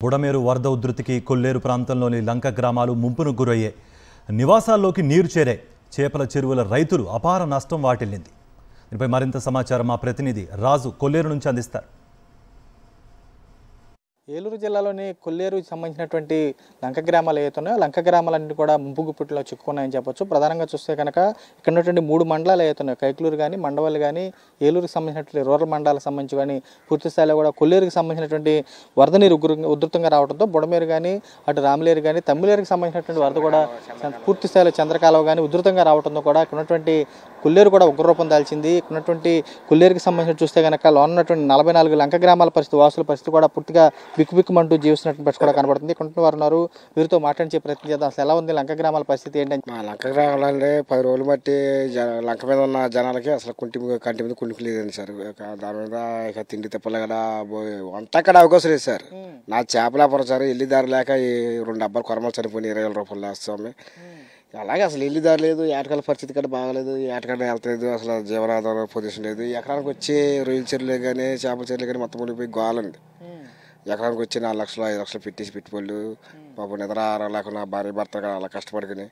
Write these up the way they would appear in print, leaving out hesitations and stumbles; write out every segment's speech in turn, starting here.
బుడమేరు వరద ఉధృతికి కొల్లేరు ప్రాంతంలోని లంక గ్రామాలు ముంపును గురయ్యాయి. నివాసాల్లోకి నీరు చేరాయి. చేపల చెరువుల రైతులు అపార నష్టం వాటిల్లింది. దీనిపై మరింత సమాచారం మా ప్రతినిధి రాజు కొల్లేరు నుంచి అందిస్తారు. ఏలూరు జిల్లాలోని కొల్లేరుకి సంబంధించినటువంటి లంక గ్రామాలు ఏవైతున్నాయో లంక గ్రామాలన్నీ కూడా ముంపు గుప్పిట్లో చిక్కుకున్నాయని చెప్పొచ్చు. ప్రధానంగా చూస్తే కనుక ఇక్కడ ఉన్నటువంటి 3 మండలాలు ఏవైతున్నాయో కైకలూరు కానీ, మండవల్లి కానీ, ఏలూరుకి సంబంధించినటువంటి రూరల్ మండలాలకు సంబంధించి కానీ పూర్తి స్థాయిలో కూడా కొల్లేరుకి సంబంధించినటువంటి వరద నీరు ఉధృతంగా రావడంతో బుడమేరు కానీ, అటు రామలేరు కానీ, తమ్మిలేరుకి సంబంధించినటువంటి వరద కూడా పూర్తి స్థాయిలో చంద్రకాలువ కానీ ఉధృతంగా రావడంతో కూడా ఇక్కడ ఉన్నటువంటి కొల్లేరు కూడా ఉగ్రరూపం దాల్చింది. ఇక్కడ ఉన్నటువంటి కొల్లేరుకి సంబంధించి చూస్తే కనుక లోన ఉన్నటువంటి 44 లంక గ్రామాల పరిస్థితి, వాసుల పరిస్థితి కూడా పూర్తిగా బిక్కుబిక్కుమంటూ జీవిస్తున్నటువంటి పరిస్థితి కూడా కనబడుతుంది. ఇక్కడ వారు ఉన్నారు, వీరితో మాట్లాడించే ప్రయత్నం చేద్దాం. అసలు ఎలా ఉంది లంక గ్రామాల పరిస్థితి ఏంటంటే? మా లంక గ్రామాలంటే 10 రోజులు బట్టి లంక మీద ఉన్న జనాలకి అసలు కంటి మీద కుణికిలేదండి సార్. దాని మీద ఇక తిండి తిప్పలే కదా, వంట అక్కడ అవకాశం లేదు సార్. నా చేపల వ్యాపారం సార్, ఎల్లి దారి లేక 2 డబ్బాలు కొరమలు చనిపోయి 20,000 రూపాయలు వేస్తాము. అలాగే అసలు ఎల్లి దారి లేదు, ఏటకాల పరిస్థితి కూడా బాగలేదు, ఏటకాడ వెళ్తలేదు, అసలు జీవనాధార పొజిషన్ లేదు. ఎకరానికి వచ్చి రొయ్యల చెరువులే కానీ, చేపల చెరువులే కానీ మొత్తం మునిగిపోయి గోలండి. ఎకరానికి వచ్చి 4 లక్షలు 5 లక్షలు పెట్టేసి పెట్టుకోళ్ళు పాపం నిద్ర లేకుండా భార్య భర్త అలా కష్టపడుకుని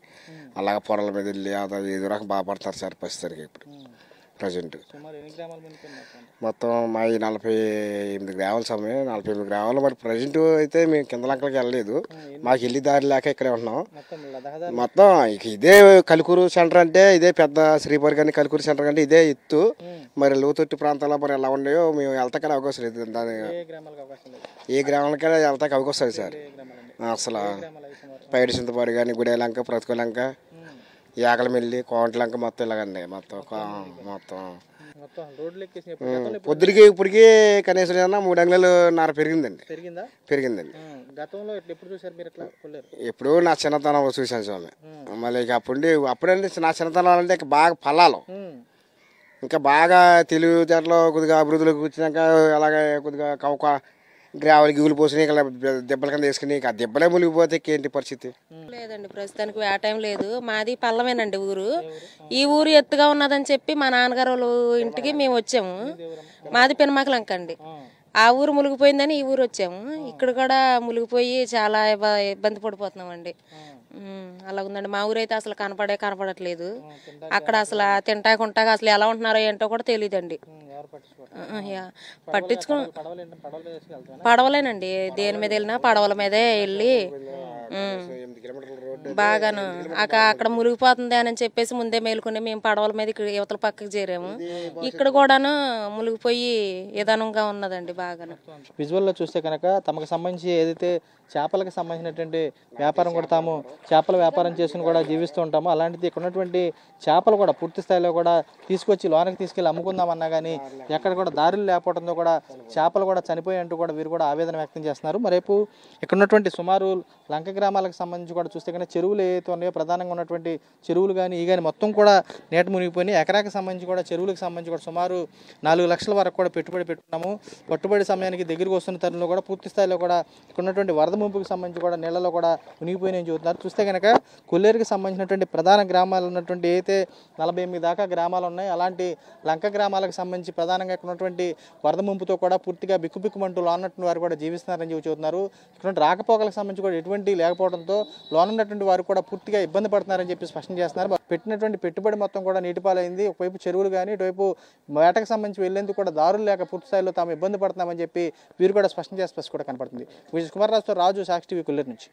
అలాగ పొడల మీద వెళ్ళి ఏదో రకం బాధపడతారు సార్ పరిస్థితికి. ఇప్పుడు ప్రజెంట్ మొత్తం మా 48 గ్రామాల సమయం, 48 గ్రామాలు. మరి ప్రజెంట్ అయితే మేము కింద లంకలకి వెళ్ళలేదు, మాకు వెళ్ళి దారి లేక ఇక్కడే ఉన్నాం. మొత్తం ఇక ఇదే కలికూరు సెంటర్ అంటే ఇదే పెద్ద శ్రీపరి కానీ కలికూరు సెంటర్ అంటే ఇదే ఎత్తు. మరి లోతట్టు ప్రాంతాల్లో మరి ఎలా ఉన్నాయో మేము వెళ్తాకనే అవకాశం లేదు. దాని ఏ గ్రామాలకైనా వెళ్తాక అవకాశం లేదు సార్. అసలు పైడి చింతపాడు కానీ, గుడేలంక, ప్రతికూలంక, యాకలమెల్లి, కోంటలంక మొత్తం ఇలాగండి. మొత్తం పొద్దుడికి ఇప్పటికి కనీసం 3 అంగుళాలు నార పెరిగిందండి. ఎప్పుడు నా చిన్నతనం చూశాను స్వామి. మళ్ళీ ఇక అప్పుడంటే నా చిన్నతనం అంటే బాగా ఫలాలు ఇంకా బాగా తెలివితేటలో కొద్దిగా అభివృద్ధిలోకి వచ్చినాక అలాగే కొద్దిగా కౌక గ్రావెల్ గిగులు పోసి దెబ్బల కింద వేసుకుని ఆ దెబ్బలే మునిగిపోతే ఏంటి పరిస్థితి? లేదండి, ప్రస్తుతానికి ఆ టైం లేదు. మాది పల్లమేనండి ఊరు. ఈ ఊరు ఎత్తుగా ఉన్నదని చెప్పి మా నాన్నగారు వాళ్ళ ఇంటికి మేము వచ్చాము. మాది పెనమాకలంక అండి. ఆ ఊరు మునిగిపోయిందని ఈ ఊరు వచ్చాము. ఇక్కడ కూడా మునిగిపోయి చాలా ఇబ్బంది పడిపోతున్నామండి. అలా ఉందండి. మా ఊరు అయితే అసలు కనపడట్లేదు. అక్కడ అసలు తింటాకుంటాక అసలు ఎలా ఉంటున్నారో ఏంటో కూడా తెలియదండి. పడవలేనండి, దేని మీద వెళ్ళినా పడవల మీదే వెళ్ళి బాగాను అక్కడ మునిగిపోతుంది అని చెప్పేసి ముందే మేలుకుని మేము పడవల మీద ఇక్కడ యువతల పక్కకి చేరాము. ఇక్కడ కూడాను మునిగిపోయి విధానంగా ఉన్నదండి బాగాను. విజువల్లో చూస్తే కనుక తమకు సంబంధించి ఏదైతే చేపలకు సంబంధించినటువంటి వ్యాపారం కూడా తాము చేపల వ్యాపారం చేసుకుని కూడా జీవిస్తూ ఉంటాము. అలాంటిది ఇక్కడ ఉన్నటువంటి చేపలు కూడా పూర్తి స్థాయిలో కూడా తీసుకొచ్చి లోనకి తీసుకెళ్ళి అమ్ముకుందామన్నా కానీ ఎక్కడ కూడా దారులు లేకపోవడంతో కూడా చేపలు కూడా చనిపోయినట్టు కూడా వీరు కూడా ఆవేదన వ్యక్తం చేస్తున్నారు. మరేపు ఇక్కడ ఉన్నటువంటి సుమారు లంక గ్రామాలకు సంబంధించి కూడా చూస్తే కనుక చెరువులు ఏవైతే ఉన్నాయో ప్రధానంగా ఉన్నటువంటి చెరువులు కానీ ఈ కానీ మొత్తం కూడా నీట మునిగిపోయినాయి. ఎకరాకి సంబంధించి కూడా చెరువులకు సంబంధించి కూడా సుమారు 4 లక్షల వరకు కూడా పెట్టుబడి పెట్టుకున్నాము. పట్టుబడి సమయానికి దగ్గరికి వస్తున్న తరుణంలో కూడా పూర్తి స్థాయిలో కూడా ఇక్కడ ఉన్నటువంటి వరద ముంపుకి సంబంధించి కూడా నీళ్లలో కూడా మునిగిపోయినాయని చెబుతున్నారు. చూస్తే కనుక కొల్లేరుకి సంబంధించినటువంటి ప్రధాన గ్రామాలు ఉన్నటువంటి ఏదైతే 48 దాకా గ్రామాలు ఉన్నాయి, అలాంటి లంక గ్రామాలకు సంబంధించి ప్రధానంగా ఇక్కడ ఉన్నటువంటి వరద ముంపుతో కూడా పూర్తిగా బిక్కుబిక్కుమంటూ లోనటువంటి వారు కూడా జీవిస్తున్నారని చెబుతున్నారు. ఇక్కడ రాకపోకలకు సంబంధించి కూడా ఎటువంటి లేకపోవడంతో లోనున్నటువంటి వారు కూడా పూర్తిగా ఇబ్బంది పడుతున్నారని చెప్పి స్పష్టం చేస్తున్నారు. పెట్టినటువంటి పెట్టుబడి మొత్తం కూడా నీటిపాలైంది. ఒకవైపు చెరువులు కానీ, ఇటువైపు వేటకు సంబంధించి వెళ్లేందుకు కూడా దారులు లేక పూర్తి స్థాయిలో తాము ఇబ్బంది పడుతున్నామని చెప్పి వీరు కూడా స్పష్టం చేసే కూడా కనపడుతుంది. కుమార్ రాజు, సాక్షి టీవీ, కొల్లేరు నుంచి.